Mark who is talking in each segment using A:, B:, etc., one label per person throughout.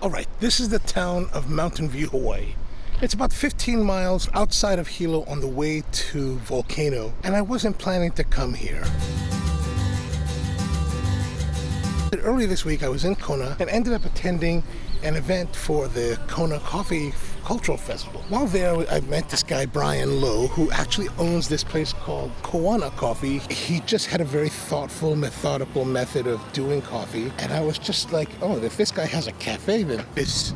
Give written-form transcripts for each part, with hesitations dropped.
A: Alright, this is the town of Mountain View, Hawaii. It's about 15 miles outside of Hilo on the way to Volcano, and I wasn't planning to come here. Earlier this week I was in Koana and ended up attending an event for the Kona Coffee Cultural Festival. While there, I met this guy, Brian Lowe, who actually owns this place called Koana Coffee. He just had a very thoughtful, methodical method of doing coffee. And I was just like, oh, if this guy has a cafe, then this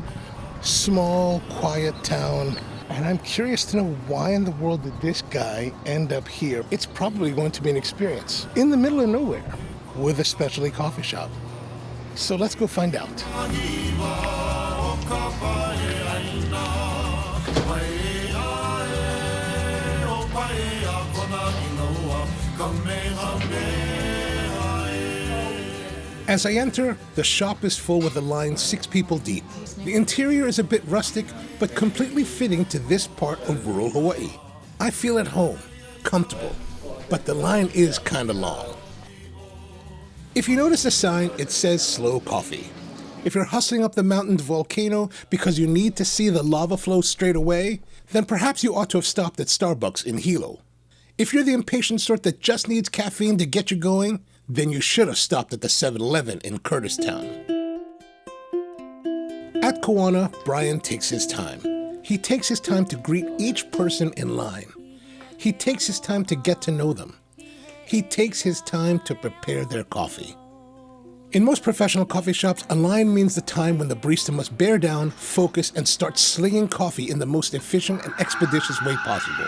A: small, quiet town. And I'm curious to know, why in the world did this guy end up here? It's probably going to be an experience in the middle of nowhere with a specialty coffee shop. So let's go find out. As I enter, the shop is full with a line 6 people deep. The interior is a bit rustic, but completely fitting to this part of rural Hawaii. I feel at home, comfortable, but the line is kinda long. If you notice the sign, it says slow coffee. If you're hustling up the mountain to Volcano because you need to see the lava flow straight away, then perhaps you ought to have stopped at Starbucks in Hilo. If you're the impatient sort that just needs caffeine to get you going, then you should have stopped at the 7-Eleven in Curtistown. At Koana, Brian takes his time. He takes his time to greet each person in line. He takes his time to get to know them. He takes his time to prepare their coffee. In most professional coffee shops, a line means the time when the barista must bear down, focus, and start slinging coffee in the most efficient and expeditious way possible.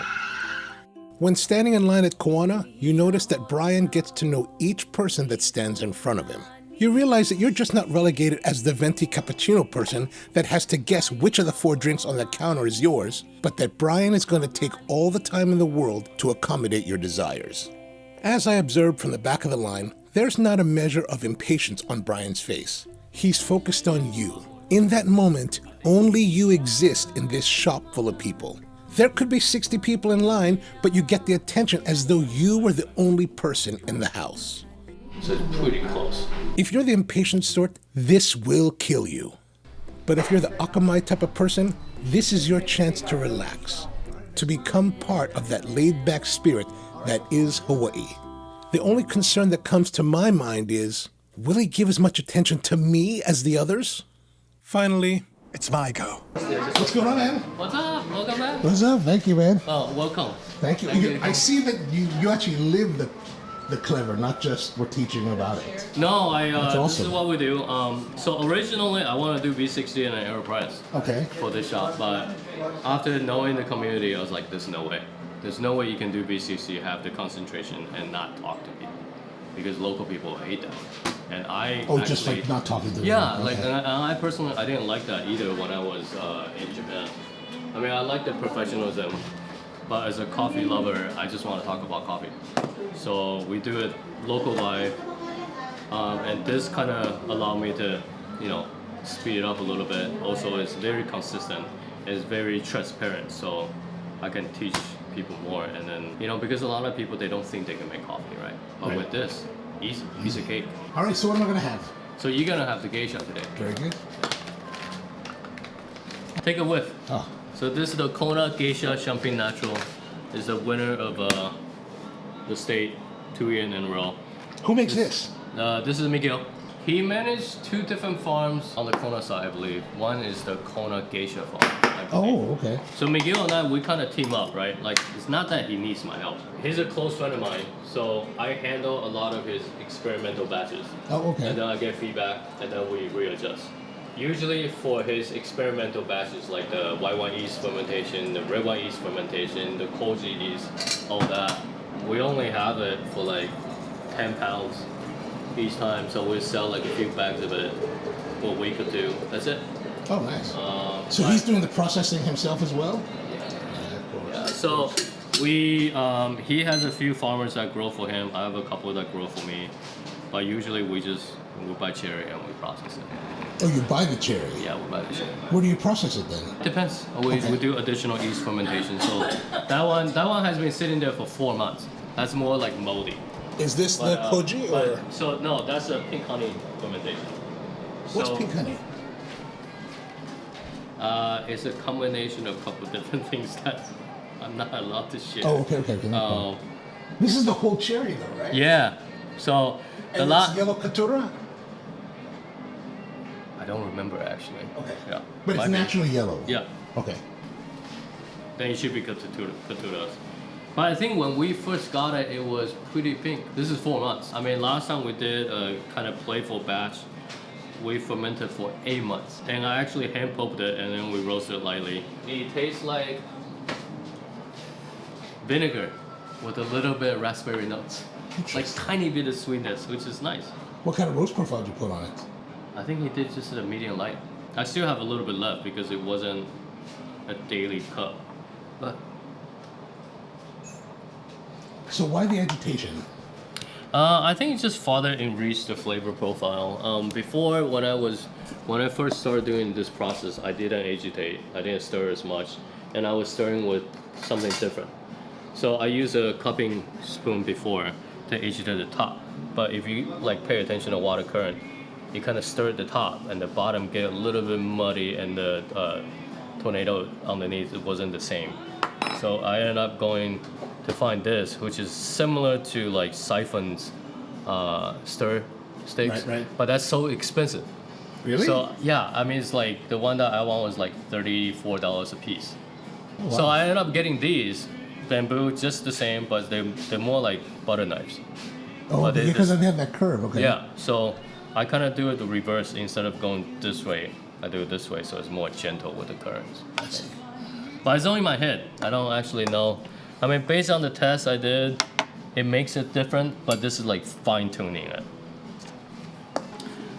A: When standing in line at Koana, you notice that Brian gets to know each person that stands in front of him. You realize that you're just not relegated as the venti cappuccino person that has to guess which of the 4 drinks on the counter is yours, but that Brian is going to take all the time in the world to accommodate your desires. As I observed from the back of the line, there's not a measure of impatience on Brian's face. He's focused on you. In that moment, only you exist in this shop full of people. There could be 60 people in line, but you get the attention as though you were the only person in the house.
B: So it's pretty close.
A: If you're the impatient sort, this will kill you. But if you're the akamai type of person, this is your chance to relax, to become part of that laid-back spirit that is Hawaii. The only concern that comes to my mind is, will he give as much attention to me as the others? Finally, it's my go. What's going on, man?
B: What's up? Welcome back.
A: What's up? Thank you, man.
B: Oh, welcome.
A: Thank you. I see that you actually live the clever, not just we're teaching about it.
B: No,
A: That's awesome.
B: This is what we do. So originally I want to do V60 and an AeroPress.
A: Okay.
B: For this shop, but after knowing the community, I was like, there's no way. There's no way you can do V60, have the concentration, and not talk to people, because local people hate that. And I
A: just like not talking to them.
B: Yeah,
A: Okay.
B: like and I personally, I didn't like that either when I was in Japan. I mean, I like the professionalism, but as a coffee lover, I just want to talk about coffee. So we do it local vibe, and this kind of allowed me to, speed it up a little bit. Also, it's very consistent. It's very transparent, so I can teach people more. And then, because a lot of people, they don't think they can make coffee, right? But
A: Right.
B: with this, easy, piece of cake.
A: All right, so what am I going to have?
B: So you're gonna have the geisha today.
A: Very good.
B: Take a whiff.
A: Oh.
B: So this is the Koana Geisha Champagne Natural. It's the winner of the state 2 years in a row.
A: Who makes this?
B: This is Miguel. He managed 2 different farms on the Koana side, I believe. One is the Koana Geisha farm.
A: Oh, okay.
B: So Miguel and I, we kind of team up, right? Like, it's not that he needs my help. He's a close friend of mine, so I handle a lot of his experimental batches.
A: Oh, okay.
B: And then I get feedback, and then we readjust. Usually for his experimental batches, like the white wine yeast fermentation, the red wine yeast fermentation, the koji yeast, all that, we only have it for like 10 pounds each time, so we sell like a few bags of it for a week or 2. That's it.
A: Oh, nice. So he's doing the processing himself as well?
B: Yeah, so he has a few farmers that grow for him. I have a couple that grow for me, but usually we buy cherry and we process it.
A: Oh, you buy the cherry?
B: Yeah, we buy the cherry.
A: Where do you process it then?
B: Depends. We do additional yeast fermentation. So that one has been sitting there for 4 months. That's more like moldy.
A: Is this the koji or?
B: So no, that's a pink honey fermentation.
A: What's pink honey?
B: It's a combination of a couple different things that I'm not allowed to share.
A: Oh, okay. This is the whole cherry, though, right?
B: Yeah. So
A: And it's yellow Katura?
B: I don't remember actually.
A: Okay.
B: Yeah.
A: But it's
B: Might be.
A: naturally yellow.
B: Yeah.
A: Okay.
B: Then it should be Katuras. But I think when we first got it, it was pretty pink. This is 4 months. I mean, last time we did a kind of playful batch, we fermented for 8 months. And I actually hand poked it and then we roasted it lightly. It tastes like vinegar with a little bit of raspberry notes. Like tiny bit of sweetness, which is nice.
A: What kind of roast profile did you put on it?
B: I think he did just a medium light. I still have a little bit left because it wasn't a daily cup. But
A: So why the agitation?
B: I think it just further enriched the flavor profile. Before, when I first started doing this process, I didn't agitate. I didn't stir as much, and I was stirring with something different. So I used a cupping spoon before to agitate the top. But if you like pay attention to water current, you kind of stir the top, and the bottom get a little bit muddy, and the tornado underneath it wasn't the same. So I ended up going to find this, which is similar to like Siphon's stir sticks,
A: Right.
B: but that's so expensive.
A: Really?
B: So yeah, I mean it's like the one that I want was like $34 a piece.
A: Oh, wow.
B: So I ended up getting these bamboo, just the same, but they're more like butter knives.
A: Oh,
B: but
A: because they have that curve, okay.
B: Yeah, so I kind of do it the reverse. Instead of going this way, I do it this way, so it's more gentle with the currents.
A: I see.
B: But it's only my head. I don't actually know. I mean, based on the test I did, it makes it different, but this is like fine tuning it.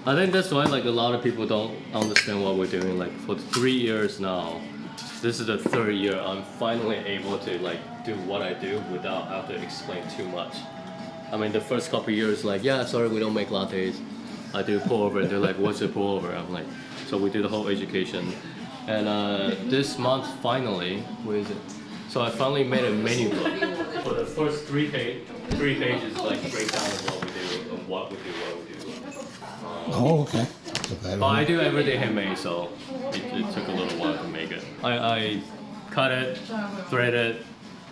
B: I think that's why like a lot of people don't understand what we're doing. Like for 3 years now, this is the 3rd year I'm finally able to like do what I do without have to explain too much. I mean, the first couple of years, like, yeah, sorry, we don't make lattes. I do pour over, and they're like, what's a pour over? I'm like, so we do the whole education. And this month, finally, where is it? So I finally made a menu book. For the first 3 pages, like breakdown of what we do and what we do.
A: Oh, okay.
B: But I do everything handmade, so it took a little while to make it. I cut it, thread it,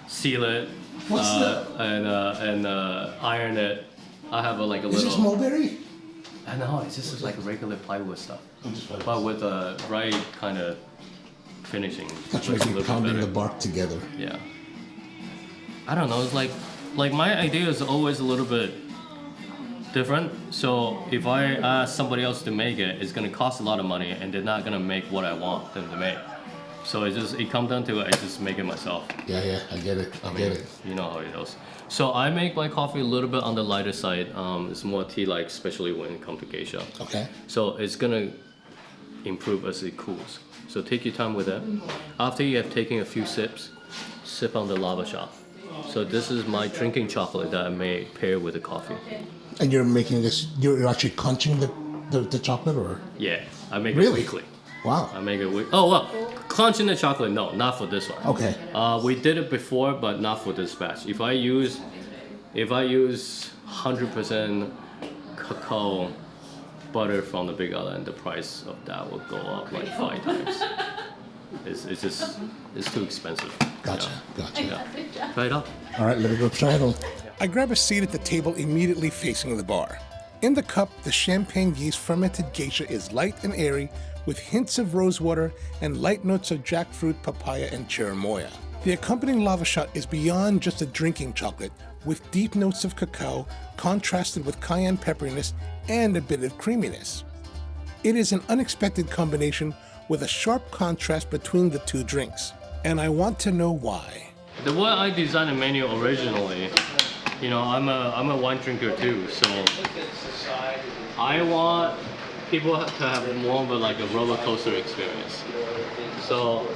B: seal it, and iron it. I have a little.
A: Is this mulberry?
B: I know, it's just like regular plywood stuff,
A: Just plywood.
B: but with the right kind of finishing.
A: That's
B: looks a
A: like
B: little
A: pounding
B: better.
A: the bark together.
B: Yeah. I don't know. It's like my idea is always a little bit different. So if I ask somebody else to make it, it's gonna cost a lot of money, and they're not gonna make what I want them to make. So it comes down to it. I just make it myself.
A: Yeah, I get it. I get it.
B: You know how it goes. So I make my coffee a little bit on the lighter side. It's more tea-like, especially when it comes to geisha.
A: Okay.
B: So it's gonna improve as it cools. So take your time with that. After you have taken a few sips, sip on the lava shot. So this is my drinking chocolate that I may pair with the coffee.
A: And you're making this, you're actually crunching the chocolate, or?
B: Yeah, I make
A: Really?
B: it weekly.
A: Wow.
B: I make it Oh well, crunching the chocolate, no, not for this one.
A: Okay.
B: We did it before, but not for this batch. If I use 100% cacao butter from the Big Island, the price of that will go up like 5 times. It's too expensive.
A: Gotcha.
B: Yeah. Try it out.
A: All right, let me go try it on. I grab a seat at the table immediately facing the bar. In the cup, the champagne yeast fermented geisha is light and airy, with hints of rosewater and light notes of jackfruit, papaya, and cherimoya. The accompanying lava shot is beyond just a drinking chocolate, with deep notes of cacao contrasted with cayenne pepperiness and a bit of creaminess. It is an unexpected combination with a sharp contrast between the two drinks, and I want to know why.
B: The way I designed the menu originally, you know, I'm a wine drinker too, so I want people to have more of a roller coaster experience. So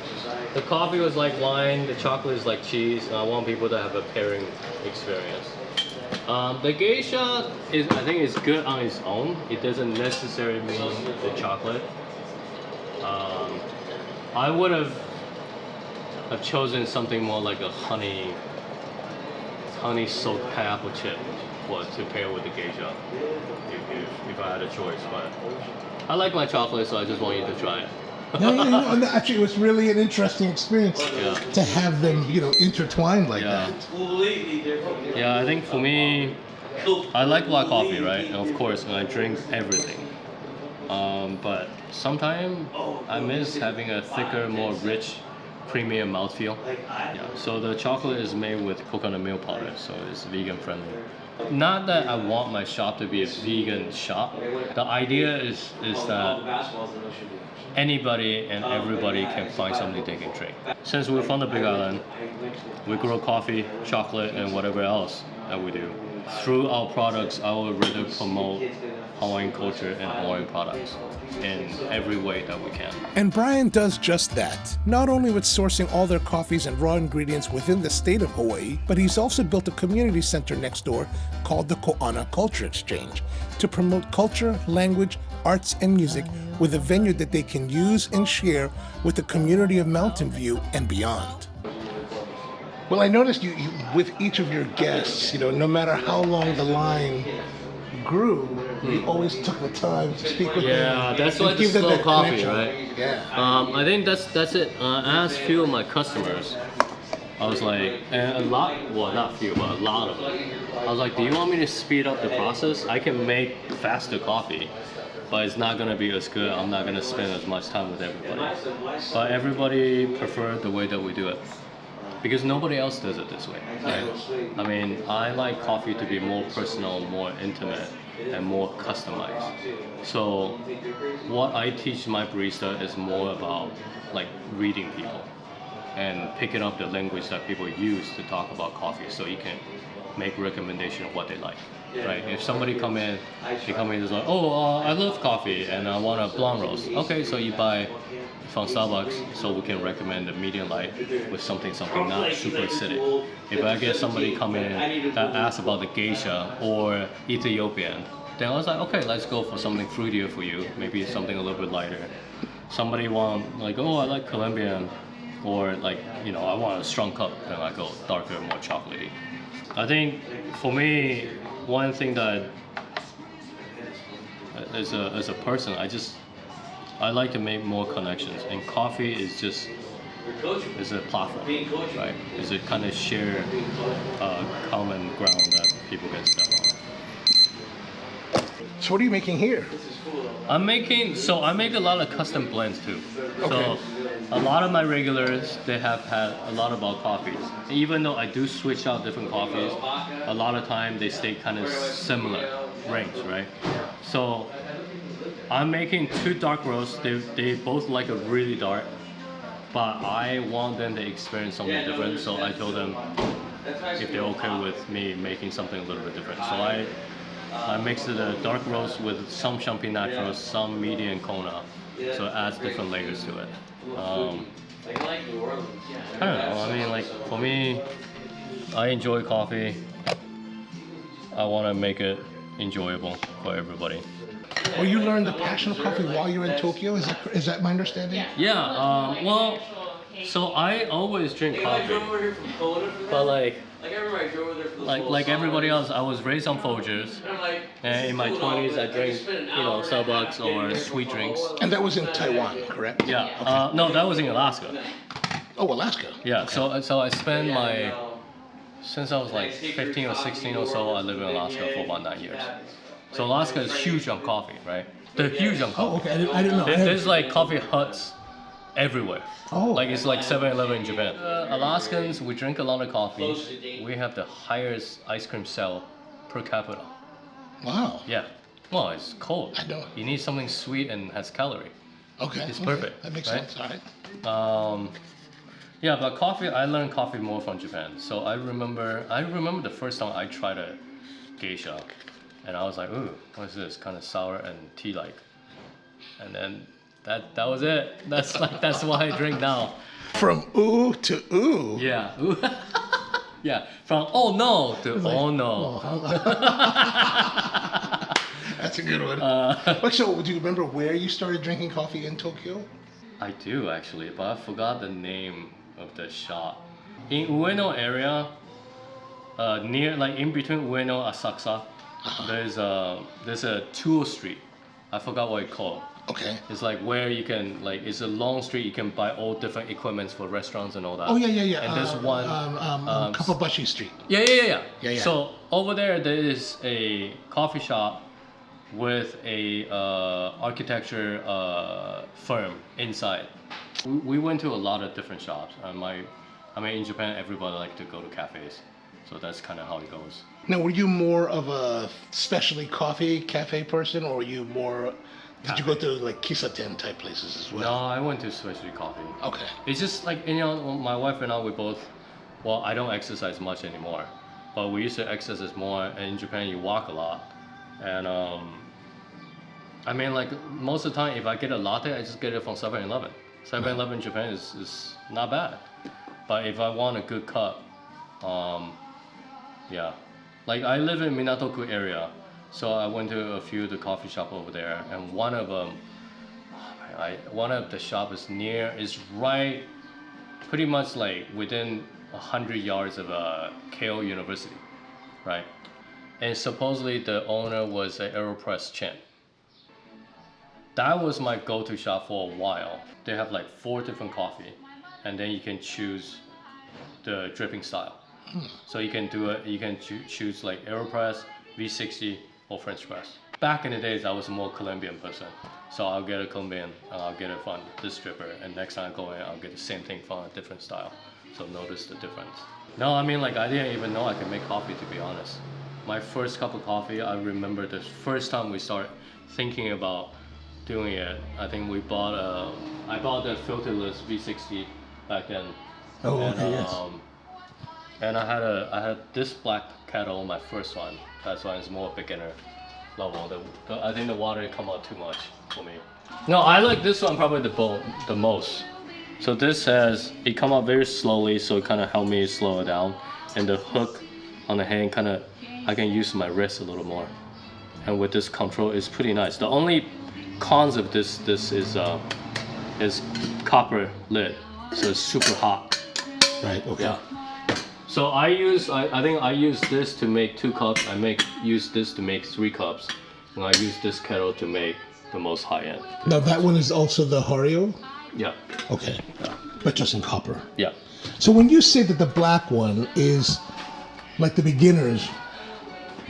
B: the coffee was like wine, the chocolate is like cheese, and I want people to have a pairing experience. The geisha I think is good on its own. It doesn't necessarily mean the chocolate. I would have chosen something more like a honey soaked pineapple chip to pair with the geisha if I had a choice. But I like my chocolate, so I just want you to try it.
A: No, actually, it was really an interesting experience
B: Yeah.
A: to have them, intertwined like
B: Yeah.
A: that.
B: Yeah, I think for me, I like black coffee, right? And of course, I drink everything. But sometimes I miss having a thicker, more rich, creamier mouthfeel. Yeah. So the chocolate is made with coconut milk powder, so it's vegan friendly. Not that I want my shop to be a vegan shop. The idea is that anybody and everybody can find something they can drink. Since we're from the Big Island, we grow coffee, chocolate, and whatever else that we do. Through our products, I would rather promote Hawaiian culture and Hawaiian products in every way that we can.
A: And Brian does just that, not only with sourcing all their coffees and raw ingredients within the state of Hawaii, but he's also built a community center next door called the Koana Culture Exchange to promote culture, language, arts, and music with a venue that they can use and share with the community of Mountain View and beyond. Well, I noticed you with each of your guests, no matter how long the line grew, you always took the time to speak with them.
B: Yeah, that's why it's slow coffee, right? Yeah. I think that's it. I asked a few of my customers. I was like, and a lot, well, not few, but a lot of them. I was like, do you want me to speed up the process? I can make faster coffee, but it's not gonna be as good. I'm not gonna spend as much time with everybody. But everybody preferred the way that we do it, because nobody else does it this way. Right? I mean, I like coffee to be more personal, more intimate, and more customized. So what I teach my barista is more about like reading people and picking up the language that people use to talk about coffee, so you can make recommendation of what they like. Right? If somebody they come in and is like, oh, I love coffee and I want a blonde roast. Okay, so you buy from Starbucks, so we can recommend a medium light with something not super acidic. If I get somebody come in that asks about the geisha or Ethiopian, then I was like, okay, let's go for something fruitier for you, maybe something a little bit lighter. Somebody want like, oh, I like Colombian, or like, I want a strong cup, then I go darker, more chocolatey. I think for me, one thing that as a person, I like to make more connections, and coffee is a platform, right? It's a kind of shared common ground that people can step on.
A: So what are you making here?
B: I make a lot of custom blends too.
A: Okay.
B: So a lot of my regulars, they have had a lot about coffees. Even though I do switch out different coffees, a lot of time they stay kind of similar range, right? So I'm making 2 dark roasts. They both like a really dark, but I want them to experience something different. So I told them if they're okay with me making something a little bit different. So I mixed the dark roast with some champagne naturals, some medium Koana, so it adds different layers to it. I don't know. I mean, like for me, I enjoy coffee. I want to make it enjoyable for everybody.
A: Well, you learned the passion of coffee while you were in Tokyo. Is that my understanding?
B: Yeah. Well, so I always drink coffee, but like everybody else, I was raised on Folgers, and in my 20s I drank Starbucks or sweet drinks.
A: And that was in Taiwan, correct?
B: Yeah. Okay. No, that was in Alaska.
A: Oh, Alaska.
B: Yeah. Okay. So I spent since I was like 15 or 16 or so, I lived in Alaska for about 9 years. So Alaska is huge on coffee, right? They're huge on coffee.
A: Oh, okay. I didn't know.
B: There's like coffee huts everywhere.
A: Oh.
B: Like it's like 7-Eleven in Japan. Alaskans, we drink a lot of coffee. We have the highest ice cream sale per capita.
A: Wow.
B: Yeah. Well, it's cold.
A: I know.
B: You need something sweet and has calorie.
A: Okay.
B: It's perfect.
A: That makes
B: right?
A: sense. All right.
B: Yeah, but coffee, I learned coffee more from Japan. So I remember the first time I tried a geisha, and I was like, ooh, what is this? Kind of sour and tea-like. And then that was it. That's what I drink now.
A: From ooh to ooh.
B: Yeah. Ooh. Yeah. From oh no to oh no.
A: That's a good one. So, do you remember where you started drinking coffee in Tokyo?
B: I do actually, but I forgot the name of the shop. In Ueno area, near like in between Ueno and Asakusa, there's a Tuo Street. I forgot what it's called.
A: Okay.
B: It's like where you can like it's a long street. You can buy all different equipments for restaurants and all that.
A: Oh yeah.
B: And there's one
A: Kapabashi Street.
B: Yeah. So over there is a coffee shop with a architecture firm inside. We went to a lot of different shops. In Japan, everybody like to go to cafes, so that's kind of how it goes.
A: Now, were you more of a specialty coffee cafe person, or were you more? Did you go to like kisaten type places as well?
B: No, I went to specialty coffee.
A: Okay.
B: It's just like my wife and I, we both. Well, I don't exercise much anymore, but we used to exercise more. And in Japan, you walk a lot, and like most of the time, if I get a latte, I just get it from 7-Eleven. 7-Eleven in Japan is not bad, but if I want a good cup, like I live in Minatoku area, so I went to a few of the coffee shop over there, and one of them, one of the shop is right, pretty much like within 100 yards of Keio University, right? And supposedly the owner was an AeroPress champ. That was my go-to shop for a while. They have like 4 different coffee, and then you can choose the dripping style. So you can do it. You can choose like AeroPress, V60, or French press. Back in the days, I was a more Colombian person, so I'll get a Colombian and I'll get it from this dripper, and next time I go in, I'll get the same thing from a different style. So notice the difference. No, I didn't even know I could make coffee, to be honest. My first cup of coffee, I remember the first time we started thinking about doing it. I think I bought the filterless V60 back then.
A: Oh, okay, yes.
B: And I had this black kettle, my first one. That's why it's more beginner level. I think the water come out too much for me. No, I like this one probably the most. So this it come out very slowly, so it kind of helped me slow it down. And the hook on the hand I can use my wrist a little more. And with this control, it's pretty nice. The only cons of this is copper lid, so it's super hot.
A: Right. Okay.
B: Yeah. So I think I use this to make 2 cups. Use this to make 3 cups, and I use this kettle to make the most high end.
A: Now that one is also the Hario?
B: Yeah.
A: Okay.
B: Yeah.
A: But just in copper.
B: Yeah.
A: So when you say that the black one is like the beginners,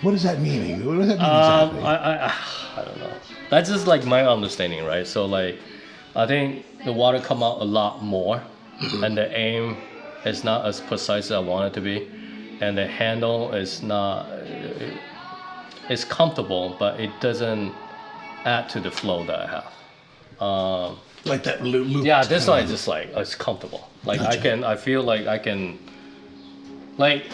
A: what does that mean? What does that mean exactly?
B: I don't know. That's just like my understanding, right? So like, I think the water come out a lot more, and the aim is not as precise as I want it to be, and the handle is not. It's comfortable, but it doesn't add to the flow that I have.
A: Like that loop.
B: Yeah, this one is just like it's comfortable. Like gotcha. I feel like I can. Like,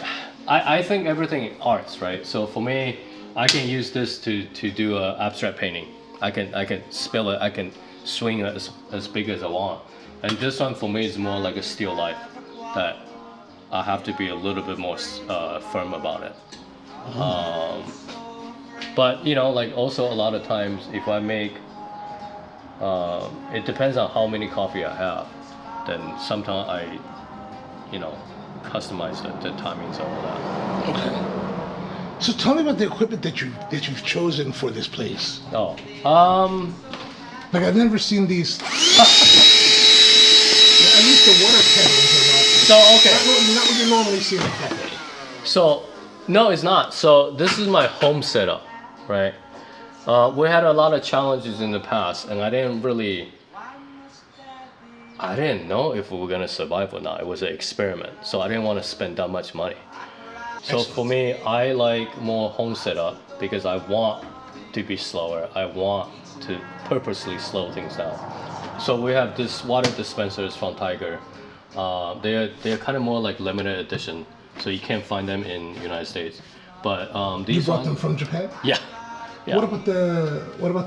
B: I think everything arts, right? So for me, I can use this to do abstract painting. I can spill it. I can swing it as big as I want. And this one for me is more like a still life that I have to be a little bit more firm about it. But like also a lot of times if I make, it depends on how many coffee I have. Then sometimes I, customize the timings of all that.
A: Okay. So tell me about the equipment that you've chosen for this place.
B: Oh,
A: like I've never seen these. At least the water kettles are not.
B: So okay.
A: Not what you normally see in a cafe.
B: So no, it's not. So this is my home setup, right? We had a lot of challenges in the past, and I didn't know if we were gonna survive or not. It was an experiment, so I didn't want to spend that much money. So excellent. For me, I like more home setup because I want to be slower. I want to purposely slow things down. So we have this water dispensers from Tiger. They're kind of more like limited edition, so you can't find them in United States. But these
A: you brought them from Japan?
B: Yeah. Yeah.
A: What about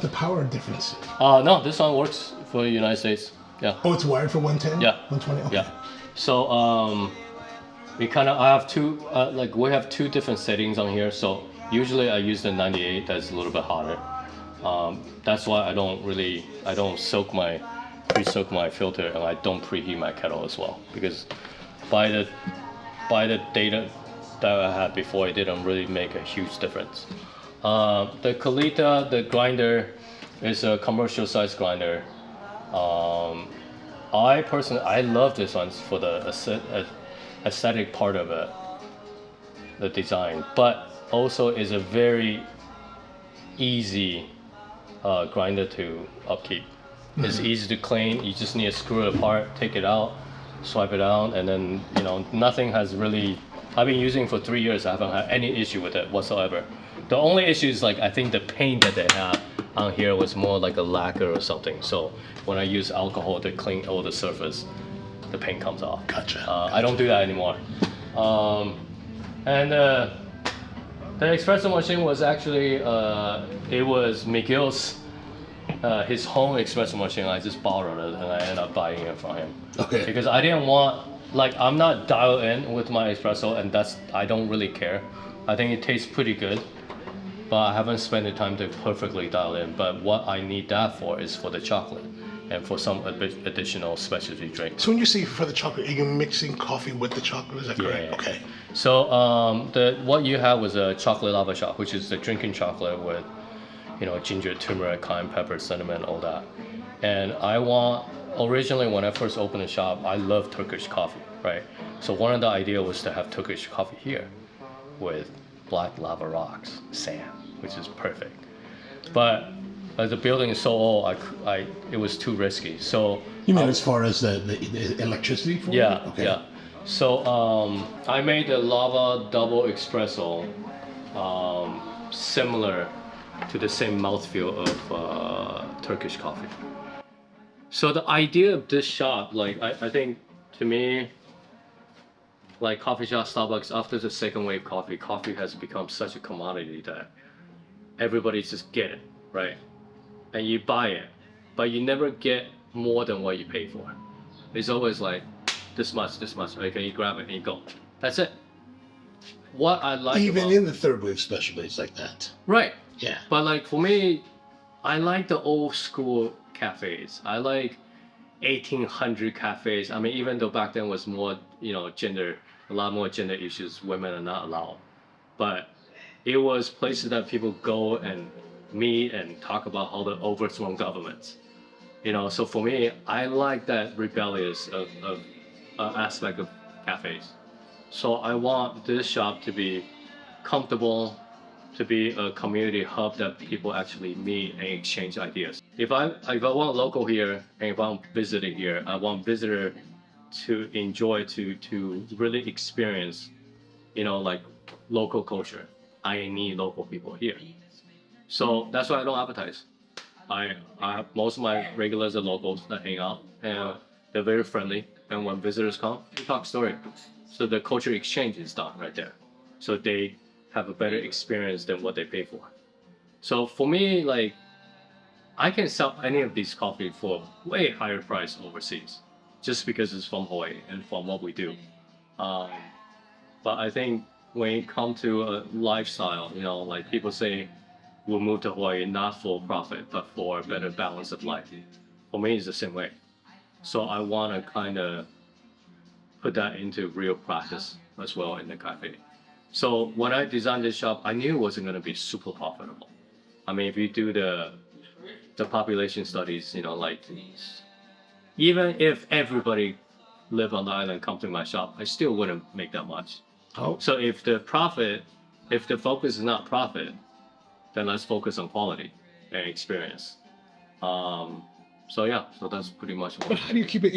A: the power difference?
B: No, this one works for the United States. Yeah.
A: Oh, it's wired for 110?
B: Yeah.
A: 120? Okay.
B: Yeah. So I have two, we have 2 different settings on here. So usually I use the 98, that's a little bit hotter. That's why I don't pre-soak my filter, and I don't preheat my kettle as well, because by the data that I had before, it didn't really make a huge difference. The Kalita, the grinder, It's a commercial size grinder. I personally, I love this one for the aesthetic part of it, the design, but also is a very easy grinder to upkeep. It's easy to clean. You just need to screw it apart, take it out, swipe it out, and then nothing has really. I've been using it for 3 years. I haven't had any issue with it whatsoever. The only issue is like I think the paint that they have on here was more like a lacquer or something. So when I use alcohol to clean all the surface, the paint comes off.
A: Gotcha.
B: I don't do that anymore. And the espresso machine was actually it was Miguel's his home espresso machine. I just borrowed it and I ended up buying it from him.
A: Okay.
B: Because I didn't want, like, I'm not dialed in with my espresso, and I don't really care. I think it tastes pretty good, but I haven't spent the time to perfectly dial in. But what I need that for is for the chocolate and for some additional specialty drinks.
A: So when you say for the chocolate, are you mixing coffee with the chocolate? Is that correct?
B: Yeah.
A: Okay.
B: So what you have was a chocolate lava shot, which is the drinking chocolate with ginger, turmeric, cayenne pepper, cinnamon, all that. And originally when I first opened the shop, I love Turkish coffee, right? So one of the ideas was to have Turkish coffee here with black lava rocks, sand, which is perfect. But as the building is so old, it was too risky. So
A: you mean as far as the electricity for
B: yeah,
A: it? Okay.
B: Yeah. So I made the lava double espresso, similar to the same mouthfeel of Turkish coffee. So the idea of this shop, like I think to me, like coffee shop, Starbucks, after the second wave coffee has become such a commodity that everybody just get it, right? And you buy it, but you never get more than what you pay for. It's always like this much, okay, you grab it and you go. That's it. What I like
A: even in the third wave specialty, it's like that.
B: Right.
A: Yeah.
B: But like for me, I like the old school cafes. I like 1800 cafes. I mean, even though back then was more, gender, a lot more gender issues, women are not allowed. But it was places that people go and meet and talk about how to overthrow governments. So for me, I like that rebellious of aspect of cafes. So I want this shop to be comfortable, to be a community hub that people actually meet and exchange ideas. If I want local here and if I'm visiting here, I want visitor to enjoy, to really experience, like local culture. I need local people here. So that's why I don't advertise. I have most of my regulars are locals that hang out and they're very friendly. And when visitors come, we talk story. So the culture exchange is done right there. So they have a better experience than what they pay for. So for me, like, I can sell any of these coffee for way higher price overseas, just because it's from Hawaii and from what we do. But I think when it comes to a lifestyle, like people say, we'll move to Hawaii not for profit, but for a better balance of life. For me, it's the same way. So I want to kind of put that into real practice as well in the cafe. So when I designed this shop, I knew it wasn't going to be super profitable. I mean, if you do the population studies, like even if everybody live on the island come to my shop, I still wouldn't make that much.
A: Oh.
B: So if the focus is not profit, then let's focus on quality and experience. So that's pretty much what.
A: But how do you keep it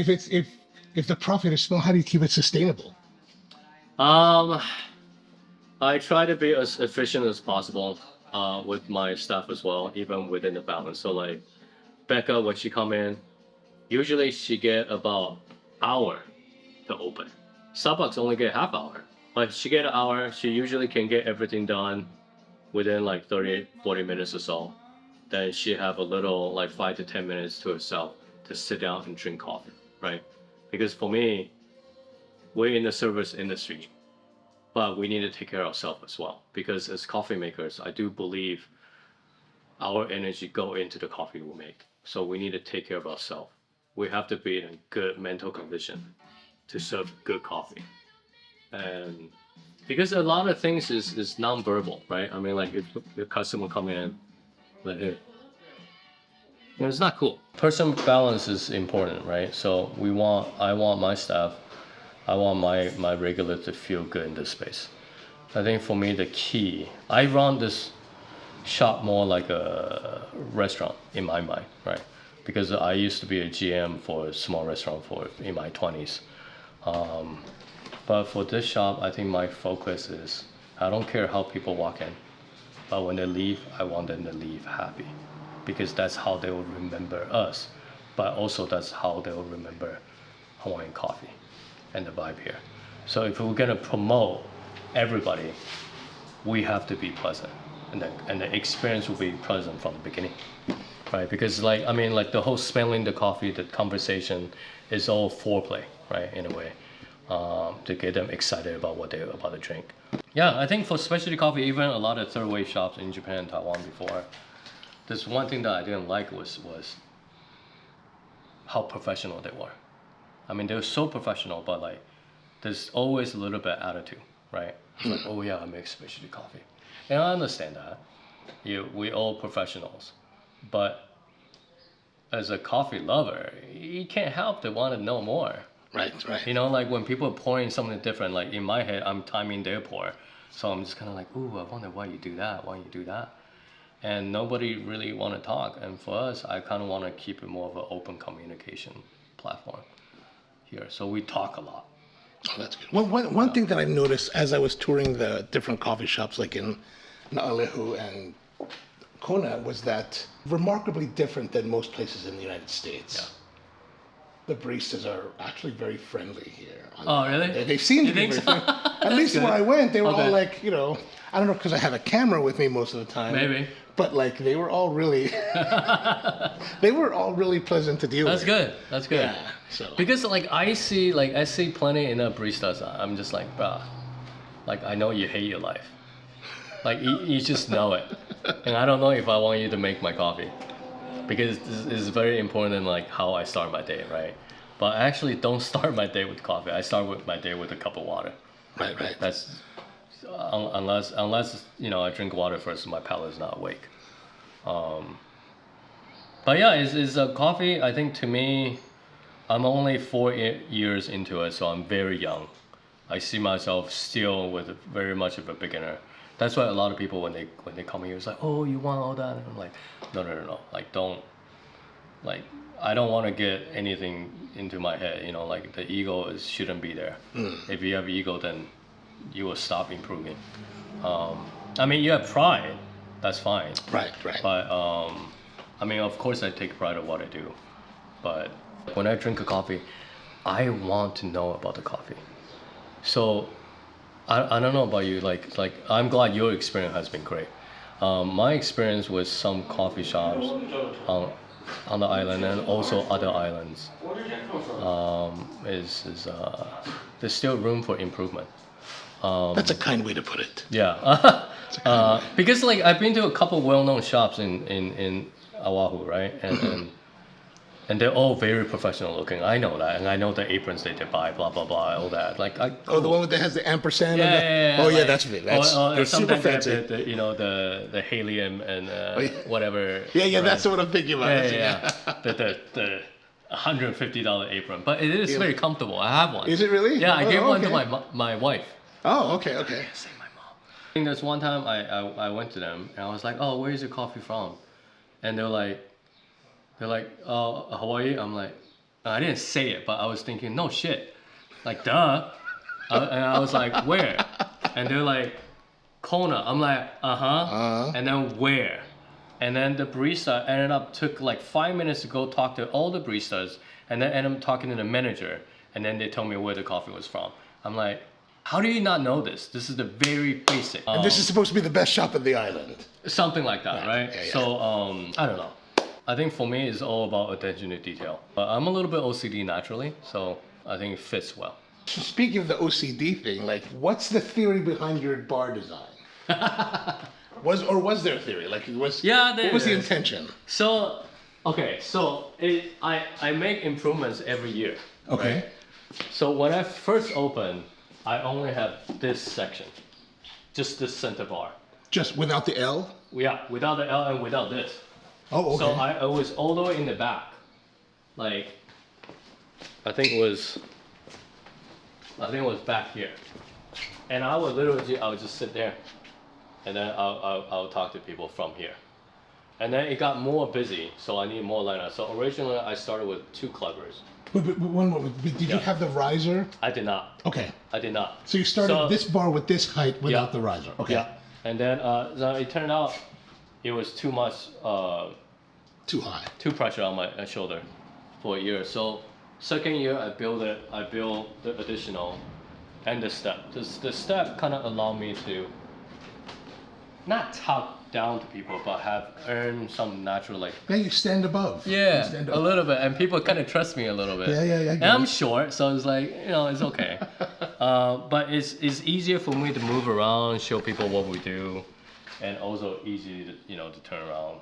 A: if the profit is small? How do you keep it sustainable?
B: I try to be as efficient as possible with my staff as well, even within the balance. So like Becca, when she come in, usually she get about hour to open. Starbucks only get half hour. Like she get an hour, she usually can get everything done within like 30, 40 minutes or so. Then she have a little like 5 to 10 minutes to herself to sit down and drink coffee, right? Because for me, we're in the service industry, but we need to take care of ourselves as well. Because as coffee makers, I do believe our energy go into the coffee we make. So we need to take care of ourselves. We have to be in a good mental condition to serve good coffee. And because a lot of things is non-verbal, right? I mean, like if the customer come in, like, hey, You know, it's not cool. Person balance is important, right? So I want my staff, I want my regular to feel good in this space. I think for me the key, I run this shop more like a restaurant in my mind, right? Because I used to be a GM for a small restaurant in my 20s. But for this shop, I think my focus is I don't care how people walk in, but when they leave, I want them to leave happy, because that's how they will remember us, but also that's how they will remember Hawaiian coffee and the vibe here. So if we're gonna promote everybody, we have to be pleasant, and the experience will be pleasant from the beginning, right? Because like the whole smelling the coffee, the conversation is all foreplay, right? In a way, to get them excited about what they're about to drink. Yeah, I think for specialty coffee, even a lot of third wave shops in Japan and Taiwan before, there's one thing that I didn't like was how professional they were. I mean, they were so professional, but like there's always a little bit of attitude, right? It's like, oh yeah, I make specialty coffee. And I understand that. We all professionals. But as a coffee lover, you can't help to want to know more.
A: Right.
B: You know, like when people are pouring something different, like in my head, I'm timing their pour. So I'm just kind of like, ooh, I wonder why you do that, why you do that. And nobody really want to talk. And for us, I kind of want to keep it more of an open communication platform here. So we talk a lot.
A: Oh, that's good. One thing that I've noticed as I was touring the different coffee shops, like in Naalehu and Koana, was that remarkably different than most places in the United States.
B: Yeah.
A: The baristas are actually very friendly here.
B: Oh, really?
A: They seem to be very friendly. At least when I went, they were all like, you know, I don't know, because I have a camera with me most of the time.
B: Maybe.
A: But like, they were all really, they were all really pleasant to deal with.
B: That's good.
A: Yeah. So.
B: Because like I see plenty in the baristas. I'm just like, bruh, like I know you hate your life. Like you just know it. And I don't know if I want you to make my coffee. Because this is very important, like how I start my day, right? But I actually don't start my day with coffee. I start with my day with a cup of water.
A: Right.
B: That's unless you know I drink water first, my palate is not awake. But yeah, is coffee. I think to me, I'm only 4 years into it, so I'm very young. I see myself still with very much of a beginner. That's why a lot of people when they come here, it's like, oh, you want all that? And I'm like, no. Like I don't want to get anything into my head. You know, like the ego shouldn't be there. If you have ego, then you will stop improving. I mean, you have pride. That's fine.
A: Right.
B: But I mean, of course, I take pride of what I do. But when I drink a coffee, I want to know about the coffee. So I don't know about you. Like I'm glad your experience has been great. My experience with some coffee shops on the island and also other islands is there's still room for improvement.
A: That's a kind way to put it.
B: Yeah. Because like I've been to a couple well-known shops in Oahu, right? And they're all very professional looking. I know that, and I know the aprons they buy, blah blah blah, all that. Like
A: the one that has the ampersand.
B: Yeah.
A: Oh yeah, that's they're super fancy.
B: The helium and whatever.
A: Yeah, that's what I'm thinking about.
B: Yeah. the $150 apron, but it is very comfortable. I have one.
A: Is it really?
B: Yeah, I gave one to my wife.
A: Oh, okay.
B: Say my mom. I think there's one time I went to them and I was like, oh, where is your coffee from? And they're like, oh, Hawaii. I'm like, I didn't say it, but I was thinking, no shit, like duh. And I was like, where? And they're like, Koana. I'm like, and then where? And then the barista took like 5 minutes to go talk to all the baristas, and then ended up talking to the manager, and then they told me where the coffee was from. I'm like, how do you not know this? This is the very basic.
A: And this is supposed to be the best shop in the island.
B: Something like that, right?
A: Yeah.
B: So I don't know. I think for me it's all about attention to detail. But I'm a little bit OCD naturally, so I think it fits well.
A: So speaking of the OCD thing, like what's the theory behind your bar design? Was there a theory? Like what was the intention?
B: So I make improvements every year.
A: Okay.
B: Right? So when I first opened, I only have this section, just this center bar.
A: Just without the L?
B: Yeah, without the L and without this.
A: Oh, okay.
B: So I was all the way in the back. Like, I think it was back here. And I would just sit there. And then I'll talk to people from here. And then it got more busy, so I need more lineup. So originally I started with 2 clovers.
A: But one moment, did you have the riser?
B: I did not.
A: Okay.
B: I did not.
A: So you started this bar with this height without the riser. Okay.
B: Yeah. And then so it turned out it was too much.
A: Too high.
B: Too pressure on my shoulder for a year. So second year I built the additional and the step. The step kind of allowed me to not talk down to people, but have earned some natural like.
A: Yeah, you stand above.
B: Yeah,
A: stand
B: a little bit, and people kind of trust me a little bit.
A: Yeah.
B: And I'm short, so it's like it's okay. But it's easier for me to move around, show people what we do, and also easy to to turn around.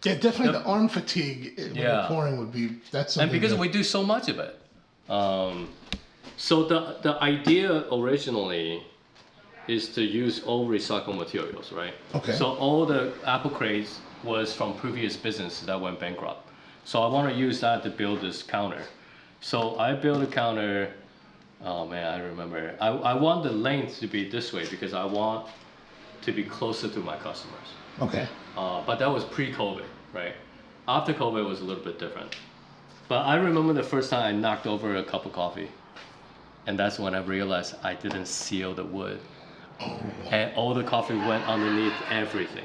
A: Yeah, definitely the arm fatigue when you're pouring would be something.
B: And because we do so much of it, so the idea originally is to use all recycled materials, right?
A: Okay.
B: So all the apple crates was from previous business that went bankrupt. So I want to use that to build this counter. So I built a counter. Oh man, I remember. I want the length to be this way because I want to be closer to my customers.
A: Okay.
B: But that was pre-COVID, right? After COVID, it was a little bit different. But I remember the first time I knocked over a cup of coffee, and that's when I realized I didn't seal the wood.
A: Oh.
B: And all the coffee went underneath everything.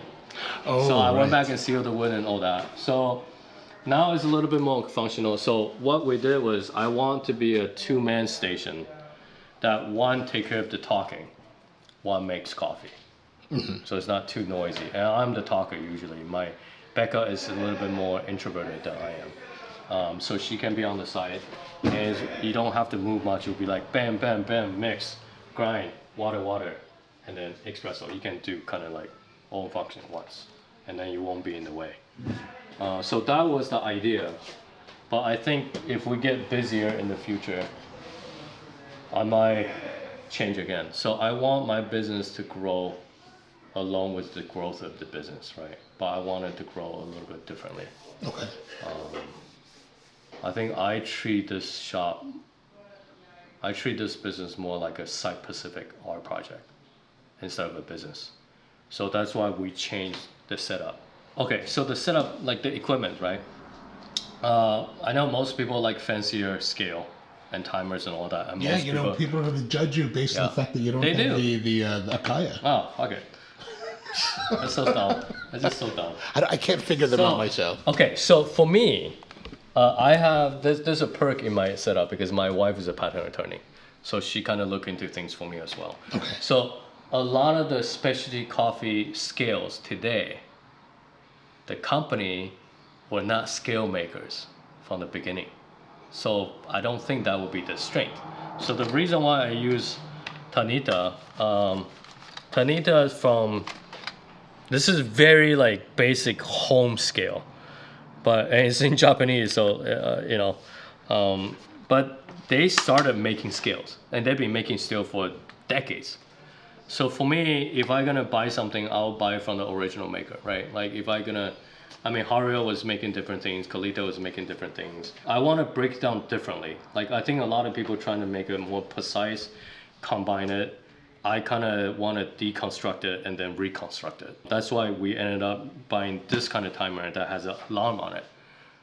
A: Oh,
B: so I went back and sealed the wood and all that. So now it's a little bit more functional. So what we did was I want to be a 2-man station that one take care of the talking, one makes coffee. Mm-hmm. So it's not too noisy. And I'm the talker usually. Becca is a little bit more introverted than I am. So she can be on the side and you don't have to move much. You'll be like bam, bam, bam, mix, grind, water, and then espresso. You can do kind of like all function once, and then you won't be in the way. So that was the idea. But I think if we get busier in the future, I might change again. So I want my business to grow along with the growth of the business, right? But I want it to grow a little bit differently.
A: Okay.
B: I think I treat this business more like a site-specific art project instead of a business. So that's why we changed the setup. Okay, so the setup, like the equipment, right? I know most people like fancier scale and timers and all that. And
A: yeah, people are going to judge you based on the fact that you don't have the Akaya.
B: Oh, okay. That's so dumb. That's just so dumb.
A: I can't figure them out myself.
B: Okay, so for me, I have there's a perk in my setup because my wife is a patent attorney, so she kind of look into things for me as well.
A: Okay.
B: So a lot of the specialty coffee scales today, the company were not scale makers from the beginning, so I don't think that would be the strength. So the reason why I use Tanita, Tanita is from. This is very like basic home scale. But and it's in Japanese, so but they started making scales, and they've been making steel for decades. So for me, if I'm gonna buy something, I'll buy it from the original maker, right? Like if Hario was making different things, Kalita was making different things. I want to break it down differently. Like I think a lot of people trying to make it more precise, combine it. I kind of want to deconstruct it and then reconstruct it. That's why we ended up buying this kind of timer that has an alarm on it.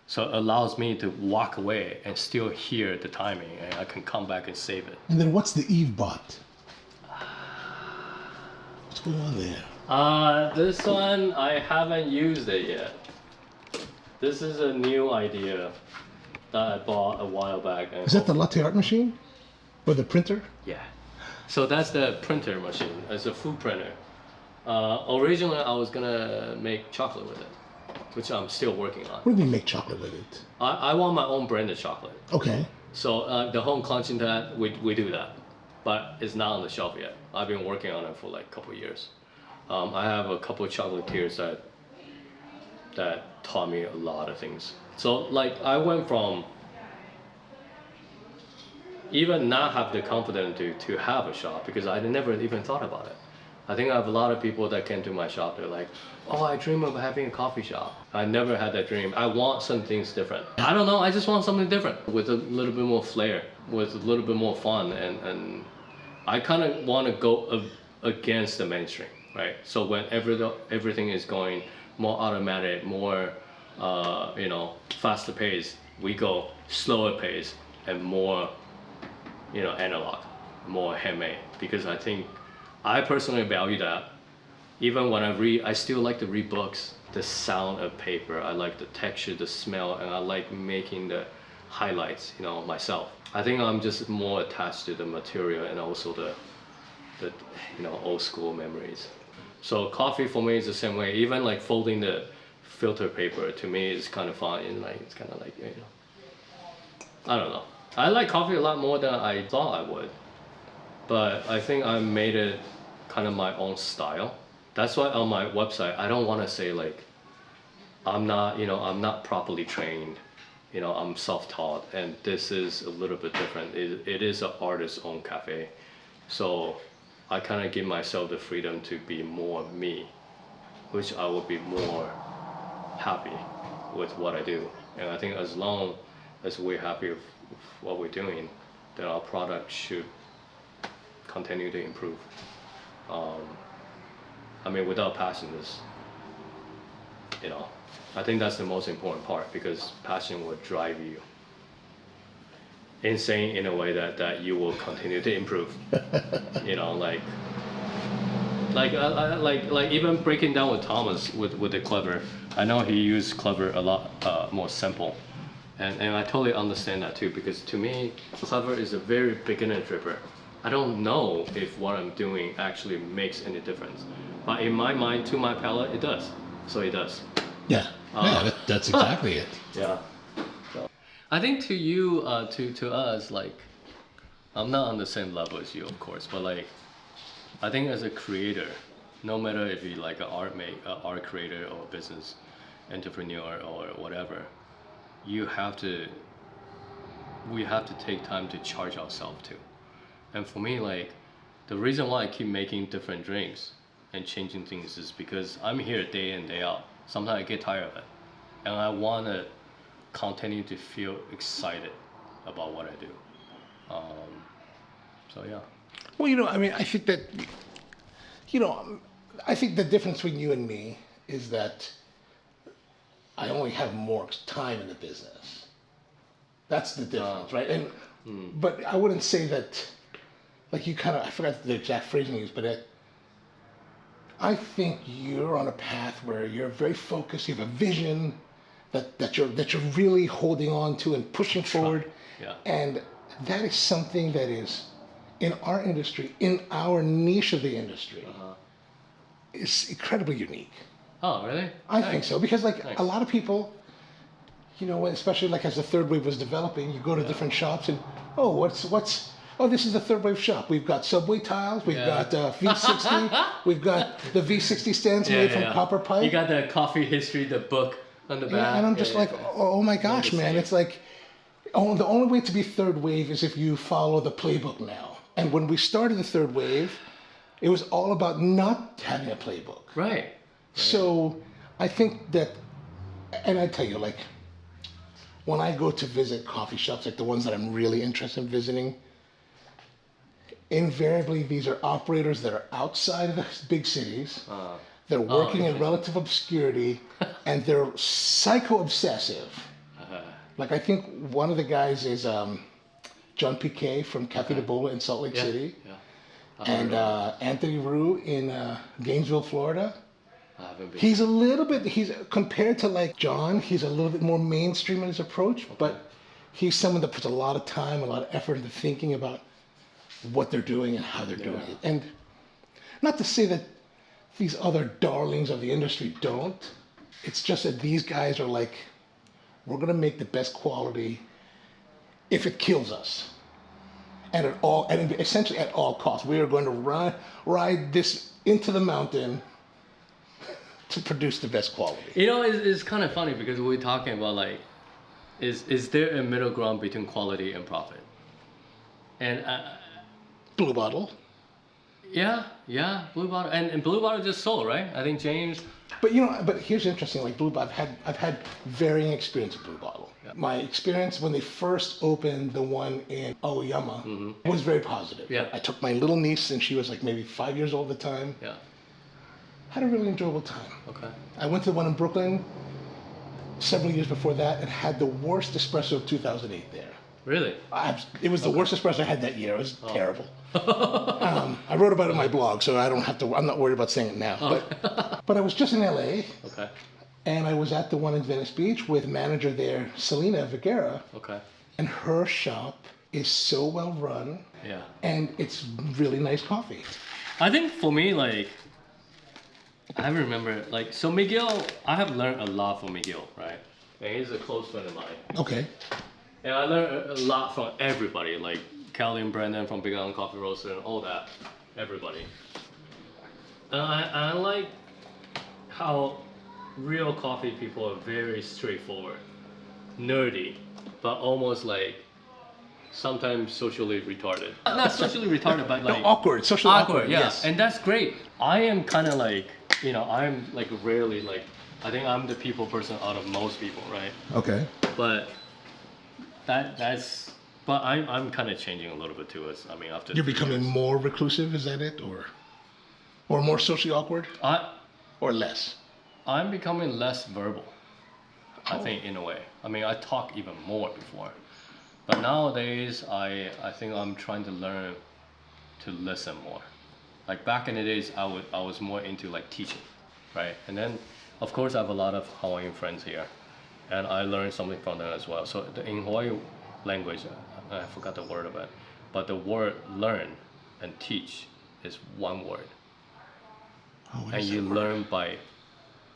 B: So it allows me to walk away and still hear the timing, and I can come back and save it.
A: And then what's the Eve bot? What's going on there?
B: This one, I haven't used it yet. This is a new idea that I bought a while back.
A: Is that the latte art machine? Or the printer?
B: Yeah. So that's the printer machine. It's a food printer. Originally, I was gonna make chocolate with it, which I'm still working on.
A: What do you make chocolate with it?
B: I want my own branded chocolate.
A: Okay.
B: So the home crunching that, we do that. But it's not on the shelf yet. I've been working on it for like a couple of years. I have a couple of chocolatiers that taught me a lot of things. So like I went from even not have the confidence to have a shop because I never even thought about it. I think I have a lot of people that came to my shop. They're like, "Oh, I dream of having a coffee shop." I never had that dream. I want some things different. I don't know. I just want something different with a little bit more flair, with a little bit more fun, and I kind of want to go against the mainstream, right? So when everything is going more automatic, more faster pace, we go slower pace and more analog, more handmade, because I think I personally value that. Even when I read, I still like to read books, the sound of paper, I like the texture, the smell, and I like making the highlights, myself. I think I'm just more attached to the material and also the old school memories. So coffee for me is the same way. Even like folding the filter paper to me is kind of fun, and it's kind of like I don't know. I like coffee a lot more than I thought I would, but I think I made it kind of my own style. That's why on my website I don't want to say like I'm not properly trained, I'm self-taught, and this is a little bit different. It is an artist's own cafe, so I kind of give myself the freedom to be more me, which I will be more happy with what I do. And I think as long as we're happy with what we're doing, then our product should continue to improve. Without passion is, I think that's the most important part, because passion will drive you insane in a way that you will continue to improve. Like even breaking down with Thomas with the clever. I know he used clever a lot more simple, and I totally understand that too, because to me clever is a very beginner dripper. I don't know if what I'm doing actually makes any difference, but in my mind, to my palate, it does. So it does.
A: Yeah, that's exactly it.
B: Yeah. So, I think to you, to us, like, I'm not on the same level as you, of course, but like, I think as a creator, no matter if you're like an art creator or a business entrepreneur or whatever, we have to take time to charge ourselves too. And for me, like, the reason why I keep making different drinks and changing things is because I'm here day in, day out. Sometimes I get tired of it, and I want to continue to feel excited about what I do. So yeah.
A: Well, I think that, I think the difference between you and me is that I only have more time in the business. That's the difference, right? And but I wouldn't say that, like, I forgot the exact phrasing you used, but I think you're on a path where you're very focused. You have a vision that you're really holding on to and pushing forward.
B: Yeah.
A: And that is something that is in our industry, in our niche of the industry, is incredibly unique.
B: Oh, really?
A: I think so, because like
B: Thanks.
A: a lot of people, especially like as the third wave was developing, you go to different shops and this is the third wave shop. We've got subway tiles, we've got V60, we've got the V60 stands made from copper pipe.
B: You got the coffee history, the book on the back.
A: Yeah, and I'm just oh my gosh, man! It's like, the only way to be third wave is if you follow the playbook now. And when we started the third wave, it was all about not having a playbook.
B: Right.
A: So I think that, and I tell you, like, when I go to visit coffee shops, like the ones that I'm really interested in visiting, invariably these are operators that are outside of the big cities. They're working in relative obscurity, and they're psycho-obsessive. Like, I think one of the guys is John Piquet from Cafe de Bola in Salt Lake City. Yeah. And Anthony Rue in Gainesville, Florida. He's compared to like John, he's a little bit more mainstream in his approach, but he's someone that puts a lot of time, a lot of effort into thinking about what they're doing and how they're doing it. And not to say that these other darlings of the industry don't. It's just that these guys are like, we're going to make the best quality if it kills us. And essentially at all costs. We are going to ride this into the mountain to produce the best quality.
B: It's kind of funny because we're talking about like, is there a middle ground between quality and profit? And
A: Blue Bottle.
B: Yeah, Blue Bottle, and Blue Bottle just sold, right? I think James.
A: But but here's interesting. Like Blue Bottle, I've had varying experience with Blue Bottle. Yeah. My experience when they first opened the one in Aoyama was very positive.
B: Yeah.
A: I took my little niece, and she was like maybe 5 years old at the time.
B: Yeah.
A: Had a really enjoyable time.
B: Okay.
A: I went to the one in Brooklyn several years before that and had the worst espresso of 2008 there.
B: Really?
A: It was the worst espresso I had that year. It was terrible. I wrote about it in my blog, so I don't have to. I'm not worried about saying it now. But I was just in LA.
B: Okay.
A: And I was at the one in Venice Beach with manager there, Selena Viguera.
B: Okay.
A: And her shop is so well run.
B: Yeah.
A: And it's really nice coffee.
B: I think for me, like, I remember, like, so Miguel, I have learned a lot from Miguel, right? And he's a close friend of mine.
A: Okay.
B: And I learned a lot from everybody, like Kelly and Brandon from Big Island Coffee Roaster and all that, everybody. And I like how real coffee people are very straightforward, nerdy, but almost like sometimes socially retarded. Not socially retarded, but like
A: awkward, socially awkward.
B: Yeah,
A: Yes.
B: and that's great. I am kind of like, I'm like rarely like, I think I'm the people person out of most people, right?
A: Okay.
B: But but I'm kind of changing a little bit too. After
A: You're becoming more reclusive, is that it, or more socially awkward, or less?
B: I'm becoming less verbal. I think in a way. I talk even more before, but nowadays I think I'm trying to learn to listen more. Like back in the days, I was more into like teaching, right? And then, of course, I have a lot of Hawaiian friends here, and I learned something from them as well. So in Hawaii language, I forgot the word of it, but the word learn and teach is one word. And you learn by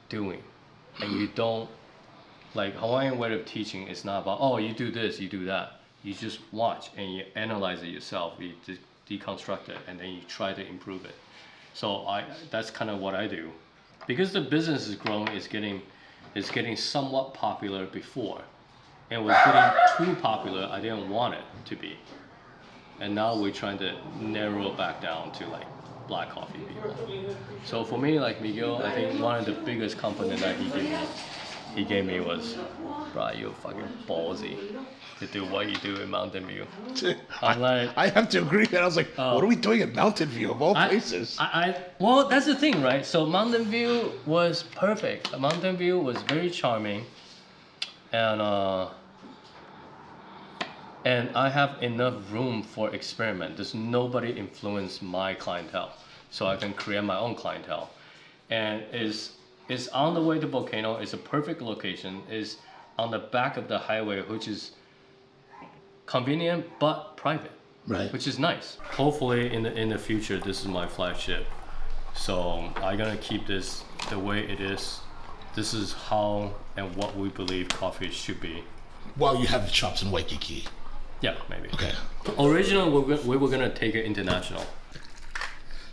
B: doing. And you don't, like Hawaiian way of teaching is not about, oh, you do this, you do that. You just watch and you analyze it yourself, you deconstruct it, and then you try to improve it. So that's kind of what I do. Because the business is growing, it's getting somewhat popular before. And it was getting too popular, I didn't want it to be. And now we're trying to narrow it back down to like black coffee people. So for me, like Miguel, I think one of the biggest compliments that he gave me was, bro, you're fucking ballsy to do what you do in Mountain View.
A: I have to agree that I was like, what are we doing at Mountain View of all places?
B: Well, that's the thing, right? So Mountain View was perfect. Mountain View was very charming, and I have enough room for experiment. There's nobody influence my clientele, so I can create my own clientele. And it's on the way to Volcano. It's a perfect location. It's on the back of the highway, which is convenient but private,
A: right?
B: Which is nice. Hopefully, in the future, this is my flagship. So I'm gonna keep this the way it is. This is how and what we believe coffee should be.
A: While you have the shops in Waikiki.
B: Yeah, maybe.
A: Okay.
B: Originally, we were gonna take it international.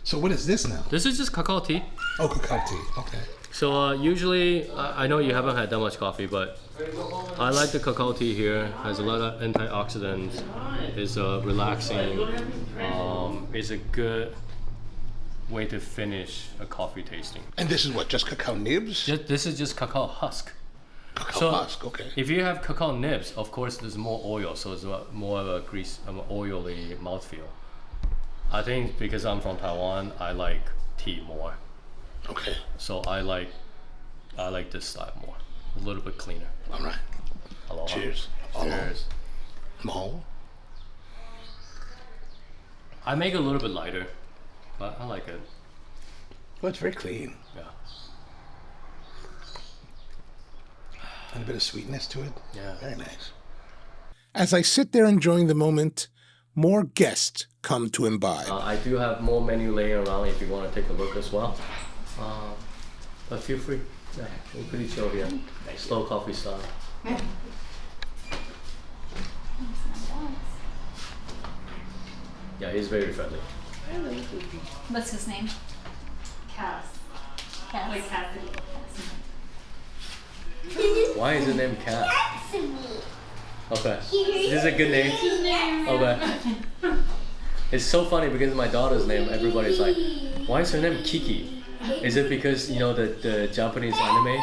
A: So what is this now?
B: This is just cacao tea.
A: Oh, cacao tea. Okay.
B: So usually, I know you haven't had that much coffee, but I like the cacao tea here. Has a lot of antioxidants. It's relaxing. It's a good way to finish a coffee tasting.
A: And this is what, just cacao nibs?
B: This is just cacao husk.
A: Cacao husk, okay.
B: If you have cacao nibs, of course there's more oil, so it's more of a oily mouthfeel. I think because I'm from Taiwan, I like tea more.
A: Okay.
B: So I like this style more, a little bit cleaner.
A: All right.
B: Aloha.
A: Cheers.
B: Cheers.
A: Mahalo.
B: I make it a little bit lighter, but I like it.
A: Well, it's very clean.
B: Yeah.
A: And a bit of sweetness to it.
B: Yeah.
A: Very nice. As I sit there enjoying the moment, more guests come to imbibe.
B: I do have more menu laying around if you want to take a look as well. But feel free. Yeah, we're pretty chill here. Slow coffee style. Yeah, he's very friendly.
C: What's his name? Cass. Like Cassidy.
B: Why is his name Cass? Okay. This is a good name. Okay. It's so funny because my daughter's name, everybody's like, why is her name Kiki? Is it because, you know, the Japanese anime?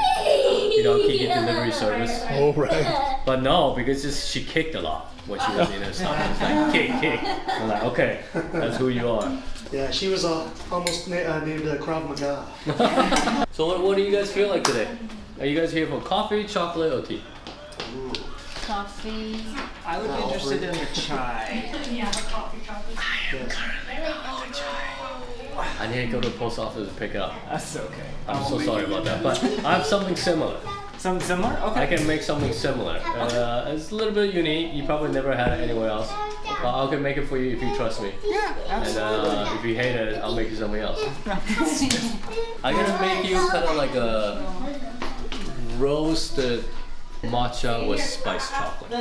B: You know, Kiki delivery service?
A: Oh, right.
B: But no, because she kicked a lot when she was in her son. It's like, kick. I'm like, okay, that's who you are.
D: Yeah, she was almost named Krav Maga.
B: So what do you guys feel like today? Are you guys here for coffee, chocolate, or tea?
C: Coffee.
E: I would be interested in the chai.
C: Yeah, coffee, chocolate.
B: I need to go to the post office to pick it up.
E: That's okay.
B: I'm so sorry about that, but I have something similar.
E: Something similar? Okay.
B: I can make something similar. It's a little bit unique. You probably never had it anywhere else. But I can make it for you if you trust me.
E: Yeah, absolutely.
B: And if you hate it, I'll make you something else. I'm gonna make you kind of like a roasted matcha with spiced chocolate.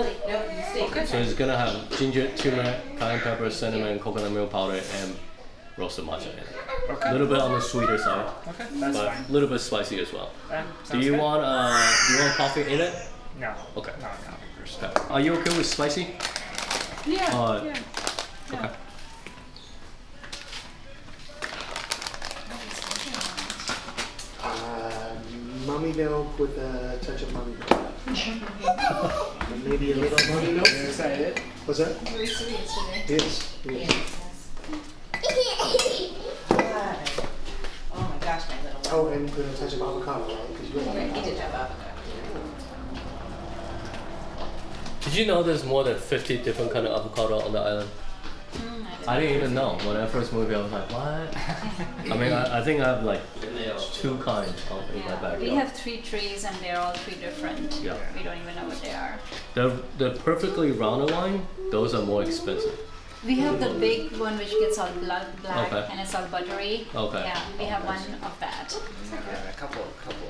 B: So it's gonna have ginger, turmeric, cayenne pepper, cinnamon, coconut milk powder, and roasted matcha in it.
E: Okay.
B: A little bit on the sweeter side,
E: Okay, that's
B: but
E: fine.
B: a little bit spicy as well. Do
E: Sounds
B: you
E: good.
B: want coffee in it?
E: No.
B: Okay.
E: No.
B: Okay. Are you okay with spicy?
C: Yeah.
B: Okay.
D: Mummy milk with a touch of mummy milk. And maybe a little mummy milk.
E: You're excited?
D: What's that?
C: Very sweet today.
D: Yes.
C: Yes.
F: Oh my gosh, my little one.
D: Oh, and with a touch of avocado, right? 'Cause you
F: He did have avocado.
B: Did you know there's more than 50 different kind of avocado on the island? I didn't even know. When I first moved here, I was like, what? I mean, I think I have like 2 kinds in my backyard.
C: We have 3 trees and they're all 3 different.
B: Yeah.
C: We don't even know what they are.
B: The perfectly rounded one, those are more expensive.
C: We have the big one which gets all black
B: Okay.
C: and it's all buttery.
B: Okay.
C: Yeah, we have one of that.
E: Yeah, a couple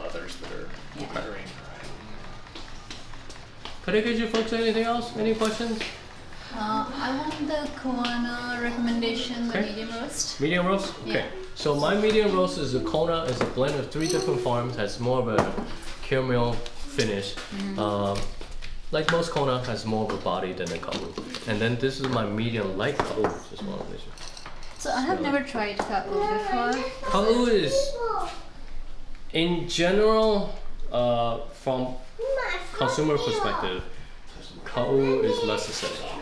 E: others that are green.
B: Could I get you folks anything else? Any questions?
C: I want the Koana recommendation, the
B: Okay.
C: medium roast.
B: Medium roast? Okay.
C: Yeah.
B: So my medium roast is a Koana, is a blend of 3 different farms, has more of a caramel finish. Like most Koana, has more of a body than the Ka'u. And then this is my medium light Ka'u, just one of these.
C: So I have never tried Ka'u before.
B: Ka'u is, in general, from consumer perspective, Ka'u is less acidic.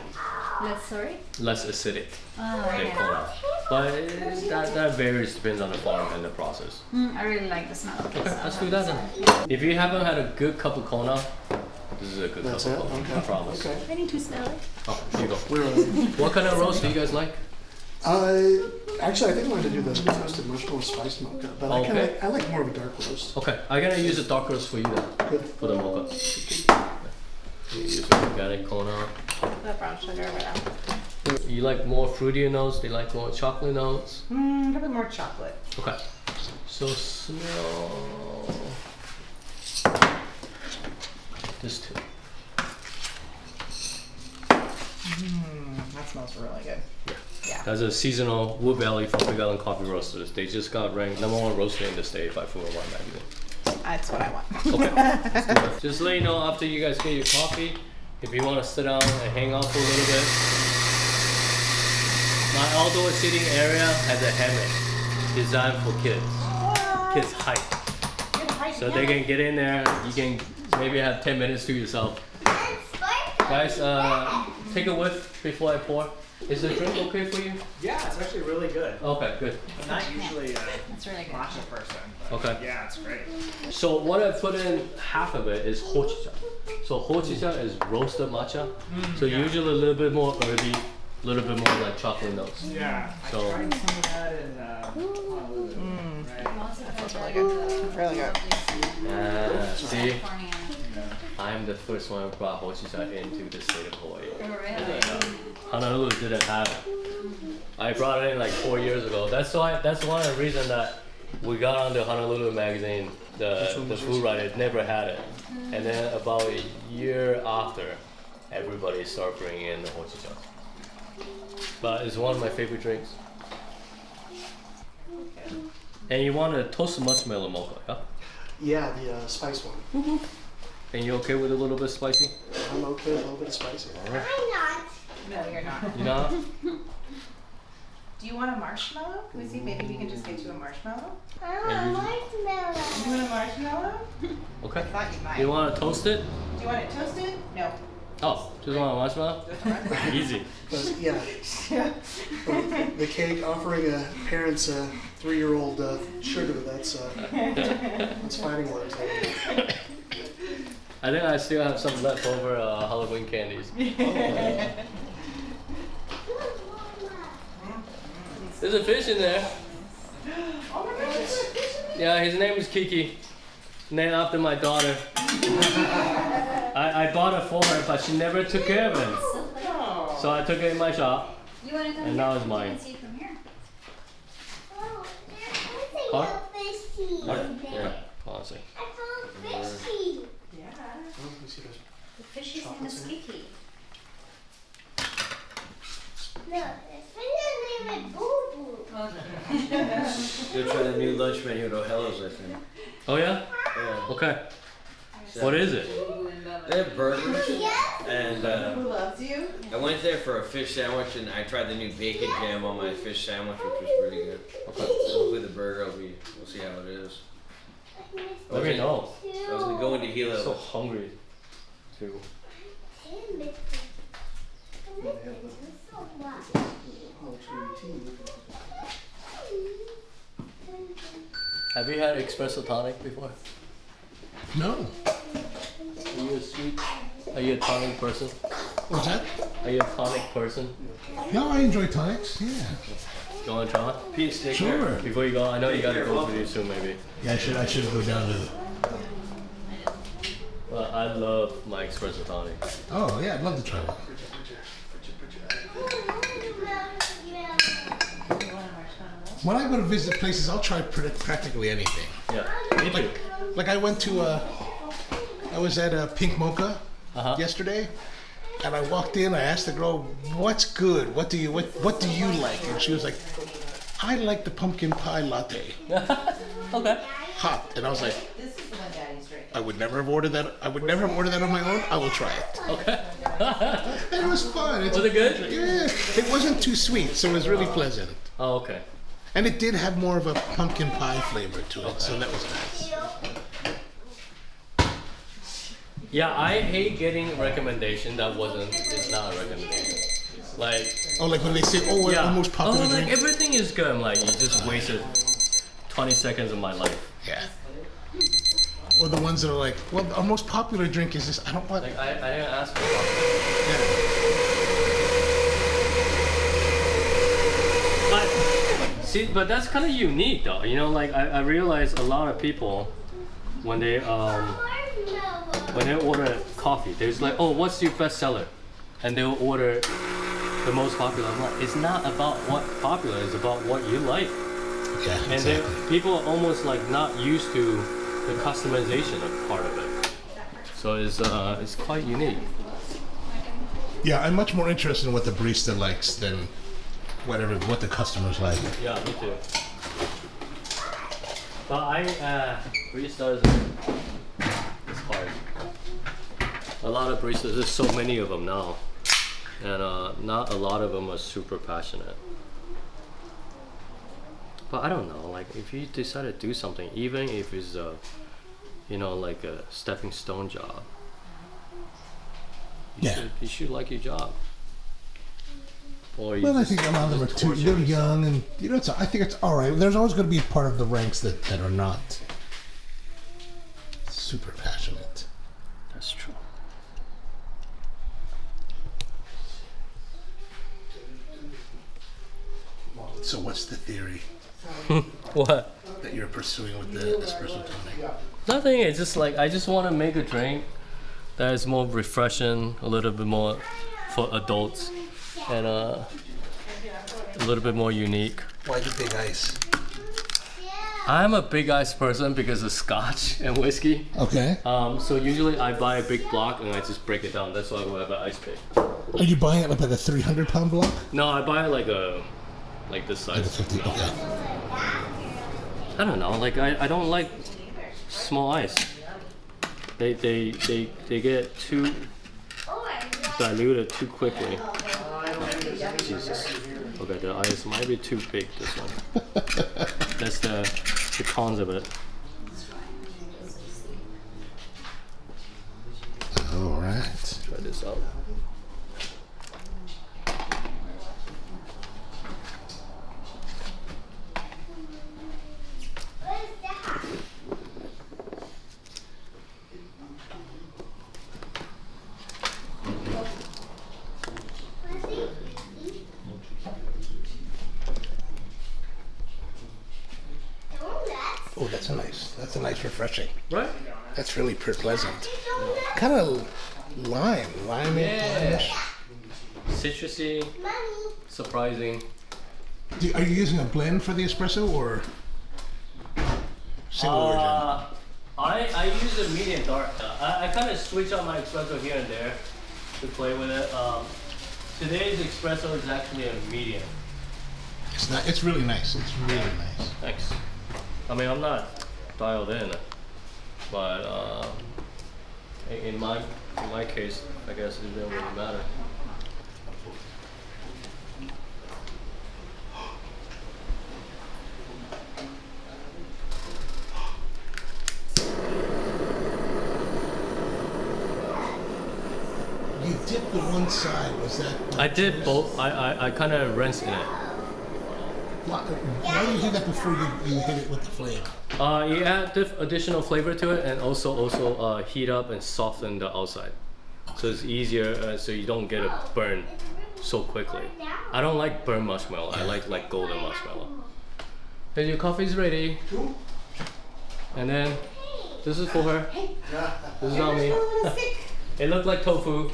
C: Sorry?
B: Less acidic than
C: Yeah.
B: Koana. But that varies, depends on the farm and the process.
C: I really like the smell of this.
B: Okay, let's do that then. If you haven't had a good cup of Koana, this is a good
D: That's
B: cup
D: it?
B: of Koana,
D: Okay.
B: I promise.
D: Okay.
C: I need to smell it.
B: Oh, here you go.
D: We're
B: What kind of roast do you guys like?
D: actually, I think I'm going to do the toasted marshmallow spiced mocha, but
B: Okay.
D: I like more of a dark roast.
B: Okay, I'm gonna use a dark roast for you then,
D: Good.
B: for the mocha. You use organic Koana.
F: The brown sugar, whatever.
B: You like more fruitier notes? Do you like more chocolate notes?
F: Probably more chocolate.
B: Okay. So smell this too.
F: That smells really good.
B: That's a seasonal Wood Valley from Big Island Coffee Roasters. They just got ranked #1 roaster in the state by Food and Wine magazine.
F: That's what I want.
B: Okay. Let's do that. Just let you know after you guys get your coffee, if you want to sit down and hang out for a little bit. My outdoor seating area has a hammock designed for kids. Kids height. So they can get in there, you can maybe have 10 minutes to yourself. Guys, take a whiff before I pour. Is the drink okay for you?
E: Yeah, it's actually really good.
B: Okay, good.
E: I'm not usually a
C: It's really good.
E: matcha person, but
B: Okay.
E: yeah, it's great.
B: So what I put in, half of it is hojicha. So hojicha is roasted matcha. So
E: yeah.
B: usually a little bit more herby, a little bit more like chocolate notes.
E: Yeah,
B: So-
E: I tried some of that in Honolulu. Right?
F: That's really good. Really good.
B: Yeah, see,
C: California.
B: I'm the first one who brought hojicha into the state of Hawaii.
C: Oh, really?
B: And, Honolulu didn't have it. I brought it in like 4 years ago. That's one of the reasons that we got on the Honolulu magazine, the food writer never had it. And then about a year after, everybody started bringing in the hojicha. But it's one of my favorite drinks. And you want a toasted marshmallow mocha, yeah?
D: Yeah, the spice one.
B: And you okay with a little bit spicy?
D: I'm okay with a little bit spicy.
F: No, you're not.
B: You know?
F: Do you want a marshmallow? Can we see? Maybe we can just get you a marshmallow.
C: I want a marshmallow.
F: You want a marshmallow?
B: Okay.
F: I thought you might.
B: You want to toast it?
F: Do you want it toasted? No.
B: Oh, just want a marshmallow? Easy.
D: But yeah, the cake offering parents a 3-year-old sugar, that's fighting words.
B: I think I still have some leftover Halloween candies. There's a fish in there.
F: Oh my gosh, there's a fish in there.
B: Yeah, his name is Kiki. Named after my daughter. I bought it for her, but she never took care of him.
F: Oh.
B: So I took it in my shop.
C: You want to come
B: And
C: here?
B: now it's mine.
C: You can see it from here.
B: Huh?
C: Fishy.
B: Yeah, hold on a second.
C: I found fishy.
F: Yeah.
C: The fish is in the sticky. No, the fish name is Boo Boo.
G: You're trying a new lunch menu at Oʻāla's, I think.
B: Oh yeah?
G: Yeah.
B: Okay. What is it?
G: They have burgers, and
F: Who loves you?
G: I went there for a fish sandwich, and I tried the new bacon jam on my fish sandwich, which was pretty good. So hopefully the burger we'll see how it is.
B: Let me know.
G: I was gonna go into
B: I'm
G: Hilo.
B: so hungry too. Have you had espresso tonic before?
A: No.
B: Are you a sweet? Are you a tonic person?
A: What's that?
B: Are you a tonic person?
A: No, I enjoy tonics. Yeah.
B: You want to try?
G: Peace, take
A: Sure.
G: care.
B: Before you go, I know you gotta go pretty soon maybe.
A: Yeah, I should go down to.
B: But I love my espresso tonic.
A: Oh yeah, I'd love to try one. When I go to visit places, I'll try practically anything.
B: Yeah. Me too.
A: Like I went to, I was at a Pink Mocha yesterday, and I walked in. I asked the girl, "What's good? What do you like?" And she was like, "I like the pumpkin pie latte,
B: Okay.
A: hot." And I was like,
F: This is the one Daddy's drinking.
A: "I would never have ordered that. I would never have ordered that on my own. I will try it."
B: Okay.
A: And it was fun.
B: Was it good?
A: Yeah, it wasn't too sweet, so it was really pleasant.
B: Oh, okay.
A: And it did have more of a pumpkin pie flavor to it, so that was nice.
B: Yeah, I hate getting recommendation that it's not a recommendation. Like,
A: Oh, like when they say, "Oh, we're
B: yeah.
A: our most popular
B: like
A: drink."
B: everything is good. I'm like, you just wasted 20 seconds of my life.
A: Yeah. Or the ones that are like, "Well, our most popular drink is this." I don't want.
B: Like, I didn't ask for it.
A: Yeah.
B: But that's kind of unique though. You know, like I realize a lot of people when they order coffee, there's like, "Oh, what's your best seller?" And they'll order the most popular. I'm like, it's not about what popular, it's about what you like.
A: Yeah.
B: And
A: Exactly.
B: then people are almost like not used to the customization of part of it. So it's quite unique.
A: Yeah, I'm much more interested in what the barista likes than what the customers like.
B: Yeah, me too. But baristas, it's hard. A lot of baristas, there's so many of them now. And not a lot of them are super passionate. But I don't know, like if you decide to do something, even if it's like a stepping stone job, you should like your job. Or you
A: Well, I
B: just-
A: think a lot of them are
B: just
A: too.
B: torture
A: They're
B: yourself.
A: young, and I think it's all right. There's always going to be a part of the ranks that are not super passionate.
B: That's true.
A: So, what's the theory
B: What?
A: that you're pursuing with the espresso tonic?
B: Nothing. It's just like I just want to make a drink that is more refreshing, a little bit more for adults, and a little bit more unique.
A: Why the big ice?
B: I'm a big ice person because of scotch and whiskey.
A: Okay.
B: So usually I buy a big block and I just break it down. That's why we have an ice pick.
A: Are you buying it like a 300-pound block?
B: No, I buy it like this
A: Like a
B: size.
A: 50. Okay.
B: I don't know. Like I don't like small ice. They get too diluted too quickly. Jesus. Okay, the ice might be too big, this one. That's the cons of it.
A: All right.
B: Try this out.
A: Oh, that's a nice refreshing.
B: Right?
A: That's really pleasant. Kind of lime
B: Yeah. Citrusy, surprising.
A: Are you using a blend for the espresso or single origin?
B: I use a medium dark. I kind of switch on my espresso here and there to play with it. Today's espresso is actually a medium.
A: It's really nice. It's really nice.
B: Thanks. I mean, I'm not dialed in, but in my case, I guess it doesn't really matter.
A: You dipped the one side. Was that?
B: I did both. I kind of rinsed in it.
A: Why do you do that before you hit it with the flame?
B: You add additional flavor to it, and also heat up and soften the outside, so it's easier, so you don't get a burn so quickly. I don't like burnt marshmallow. I like golden marshmallow. Hey, your coffee's ready. And then this is for her. This is on me. It looked like tofu.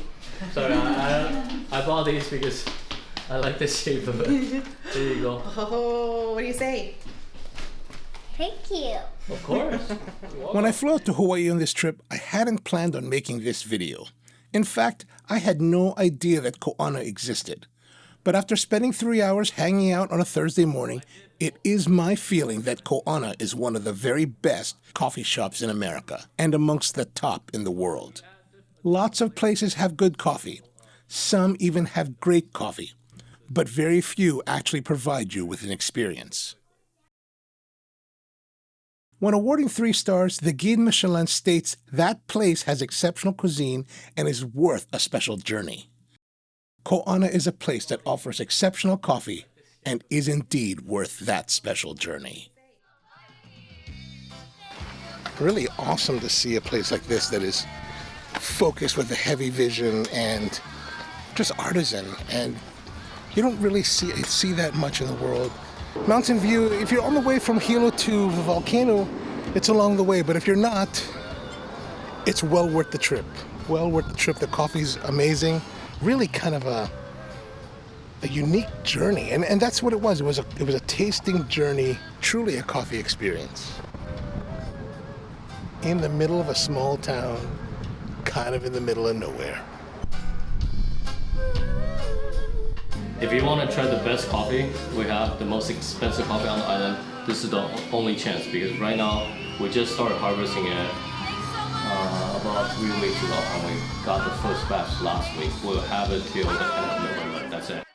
B: Sorry, I bought these because I like the shape of it. There you go.
F: Oh, what do you say?
C: Thank you.
B: Of course.
A: When I flew out to Hawaii on this trip, I hadn't planned on making this video. In fact, I had no idea that Koana existed. But after spending 3 hours hanging out on a Thursday morning, it is my feeling that Koana is one of the very best coffee shops in America and amongst the top in the world. Lots of places have good coffee. Some even have great coffee. But very few actually provide you with an experience. When awarding 3 stars, the Guide Michelin states that place has exceptional cuisine and is worth a special journey. Koana is a place that offers exceptional coffee and is indeed worth that special journey. Really awesome to see a place like this that is focused with a heavy vision and just artisan, and you don't really see that much in the world. Mountain view, if you're on the way from Hilo to Volcano, it's along the way, but if you're not, it's well worth the trip. Well worth the trip. The coffee's amazing. Really kind of a unique journey, and that's what it was. It was a tasting journey, truly a coffee experience. In the middle of a small town, kind of in the middle of nowhere.
B: If you want to try the best coffee, we have the most expensive coffee on the island. This is the only chance, because right now we just started harvesting it about 3 weeks ago, and we got the first batch last week. We'll have it till the end of November. That's it.